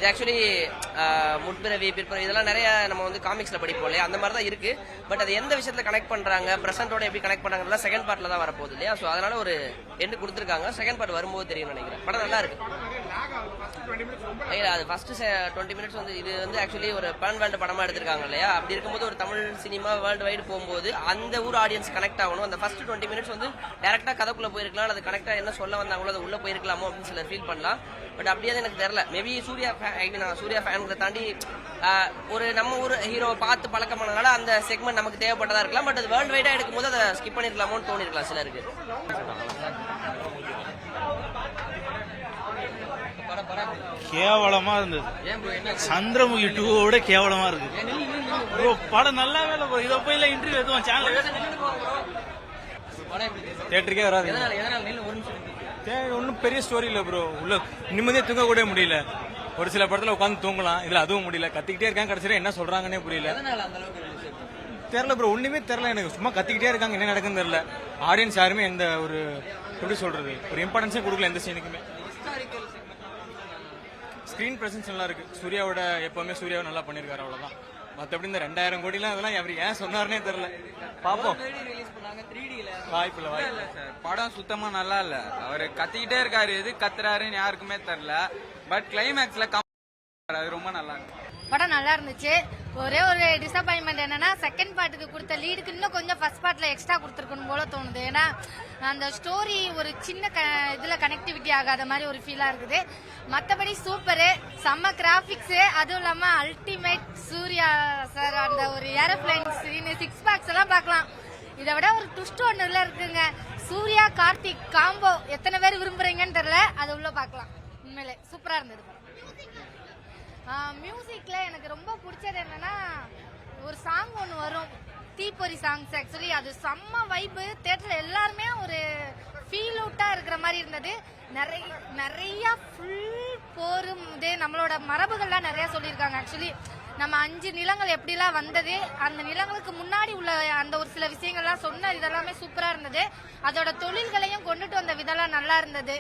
இது ஆக்சுவலி முற்பிறவி பிற்பிறவி இதெல்லாம் நிறைய நம்ம வந்து காமிக்ஸ்ல படிப்போம் இல்லையா, அந்த மாதிரி தான் இருக்கு. பட் அது எந்த விஷயத்துல கனெக்ட் பண்றாங்க, பிரசன்டோட எப்படி கனெக்ட் பண்றாங்க செகண்ட் பார்ட்ல தான் வரப்போகுது இல்லையா. ஸோ அதனால ஒரு எண்டு கொடுத்துருக்காங்க. செகண்ட் பார்ட் வரும்போது தெரியும் நினைக்கிறேன். படம் நல்லா இருக்கு. அது ஃபர்ஸ்ட் 20 மினிட்ஸ் வந்து இது வந்து ஆக்சுவலி ஒரு பேன் வேர்ல்டு படமா எடுத்திருக்காங்க இல்லையா. அப்படி இருக்கும்போது ஒரு தமிழ் சினிமா வேர்ல்டு வைடு போகும்போது அந்த ஊர் ஆடியன்ஸ் கனெக்ட் ஆகணும். அந்த ஃபர்ஸ்ட் 20 மினிட்ஸ் வந்து டேரக்டா கதைக்குள்ள போயிருக்கலாம், அது கனெக்டா என்ன சொல்ல வந்தாங்களோ அது உள்ள போயிருக்கலாமோ அப்படின்னு சிலர் ஃபீல் பண்ணலாம். பட் அப்படியே எனக்கு தெரியல. மேபி சூர்யா ஃபேன்களை தாண்டி ஒரு நம்ம ஊர் ஹீரோ பார்த்து பழக்கமானனால அந்த செக்மெண்ட் நமக்கு தேவைப்பட்டதா இருக்கலாம். பட் அது வேர்ல்டு வைடா எடுக்கும் போது அதை ஸ்கிப் பண்ணிருக்கலாமோன்னு தோணிருக்கலாம் சிலருக்கு. கேவலமா இருந்தது. சந்திரமுகி 2 கேவலமா இருக்கு ப்ரோ. படம் நல்லா வேலை ப்ரோ. இதை போய் இன்டர்வியூ எதுவும் சேனல் தியேட்டருக்கே வராது. ஒன்றும் பெரிய ஸ்டோரி இல்லை ப்ரோ. உள்ள நிம்மதியாக தூங்க கூட முடியல. ஒரு சில படத்துல உட்காந்து தூங்கலாம், இதுல அதுவும் முடியல. கத்திக்கிட்டே இருக்காங்க, கடைசியில என்ன சொல்றாங்கன்னே புரியல. தெரியல ப்ரோ, ஒண்ணுமே தெரியல எனக்கு. சும்மா கத்திக்கிட்டே இருக்காங்க, என்ன நடக்குன்னு தெரியல. ஆடியன்ஸ் யாருமே எந்த ஒரு எப்படி சொல்றது ஒரு இம்பார்ட்டன்ஸே கொடுக்கல எந்த சீனுக்குமே. ஸ்கிரீன் பிரசன்ஸ் நல்லா இருக்கு. சூர்யாவோட எப்பவுமே சூர்யாவை நல்லா பண்ணிருக்காரு, அவ்வளவுதான். மற்றபடி இந்த 2000 கோடிலாம் அதெல்லாம் அவர் ஏன் சொன்னார்னே தெரியல. பாப்போம். வாய்ப்பு இல்ல சார். படம் சுத்தமா நல்லா இல்ல. அவரு கத்திக்கிட்டே இருக்காரு, எது கத்துறாருன்னு யாருக்குமே தெரியல. பட் கிளைமேக்ஸ்ல அது ரொம்ப நல்லா இருக்கு. படம் நல்லா இருந்துச்சு. ஒரே ஒரு டிசப்பாயின்மெண்ட் என்னன்னா செகண்ட் பார்ட்டுக்கு கொடுத்த லீடுக்கு இன்னும் கொஞ்சம் ஃபர்ஸ்ட் பார்ட்ல எக்ஸ்ட்ரா கொடுத்துருக்கணும் போல தோணுது. ஏன்னா அந்த ஸ்டோரி ஒரு சின்ன இதுல கனெக்டிவிட்டி ஆகாத மாதிரி ஒரு ஃபீலா இருக்குது. மற்றபடி சூப்பரு, செம்ம கிராபிக்ஸ், அதுவும் இல்லாம அல்டிமேட் சூர்யா சார் அந்த ஒரு ஏரோப்ளைன் சீன், 6 பேக்ஸ் எல்லாம் பார்க்கலாம். இதை விட ஒரு ட்விஸ்ட் ஒன்று உள்ள இருக்குங்க. சூர்யா கார்த்திக் காம்போ எத்தனை பேர் விரும்புறீங்கன்னு தெரியல, அது உள்ள பார்க்கலாம். உண்மையிலே சூப்பரா இருந்தது. மியூசிக்ல எனக்கு ரொம்ப பிடிச்சது என்னன்னா ஒரு சாங் ஒன்று வரும், தீப்பொறி சாங்ஸ். ஆக்சுவலி அது செம்ம வைப்பு. தியேட்டர்ல எல்லாருமே ஒரு ஃபீல் அவுட்டா இருக்கிற மாதிரி இருந்தது. நிறைய ஃபுல் போரும் இது நம்மளோட மரபுகள்லாம் நிறைய சொல்லியிருக்காங்க. ஆக்சுவலி நம்ம 5 நிலங்கள் எப்படிலாம் வந்தது, அந்த நிலங்களுக்கு முன்னாடி உள்ள அந்த ஒரு சில விஷயங்கள்லாம் சொன்ன இதெல்லாமே சூப்பரா இருந்தது. அதோட தொழில்களையும் கொண்டுட்டு வந்த விதெல்லாம் நல்லா இருந்தது.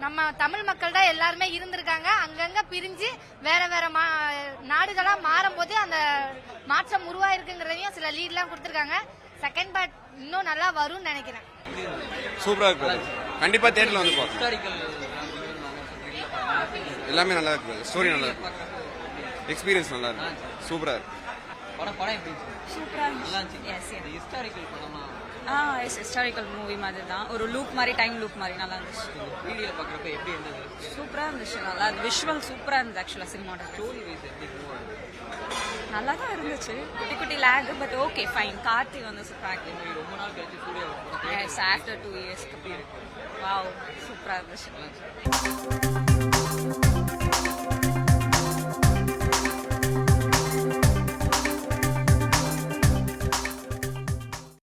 நம்ம தமிழ் மக்கள் தான் எல்லாருமே இருந்திருக்காங்க. அங்கங்க பிரிஞ்சு வேற வேற நாடுகளா மாறும் போது அந்த மாற்றம் உருவாயிருக்குங்கிறதையும் சில லீட்லாம் கொடுத்துருக்காங்க. செகண்ட் பார்ட் இன்னும் நல்லா வரும்னு நினைக்கிறேன். சூப்பரா இருக்கு. கண்டிப்பா தியேட்டர்ல வந்து பாருங்க. எல்லாமே நல்லா இருக்கு. ஸ்டோரி நல்லா இருக்கு. எக்ஸ்பீரியன்ஸ் நல்லா இருக்கு. சூப்பரா இருக்கு. படம் எப்படி சூப்பரா இருந்துச்சு. ஹிஸ்டாரிக்கல் படமா? ஹிஸ்டாரிக்கல் மூவி மாதிரி தான். ஒரு லூப் மாதிரி, டைம் லூப் மாதிரி நல்லா இருந்துச்சு. வீடியோல பாக்குறப்ப எப்படி இருந்தது? சூப்பரா இருந்துச்சு. நல்லா இருந்துச்சு. விஷுவல் சூப்பரா இருந்துச்சு. ஆக்சுவலா சினிமாவோட ஸ்டோரி வைஸ் எப்படி நல்லா தான் இருந்துச்சு. குட்டி குட்டி lake, but okay fine. Karthi வந்து சூப்பரா இருக்கு. ரொம்ப நாள் கழிச்சு சூர்யா ஆஃப்டர் 2 இயர்ஸ்க்கு. வாவ், சூப்பரா இருந்துச்சு.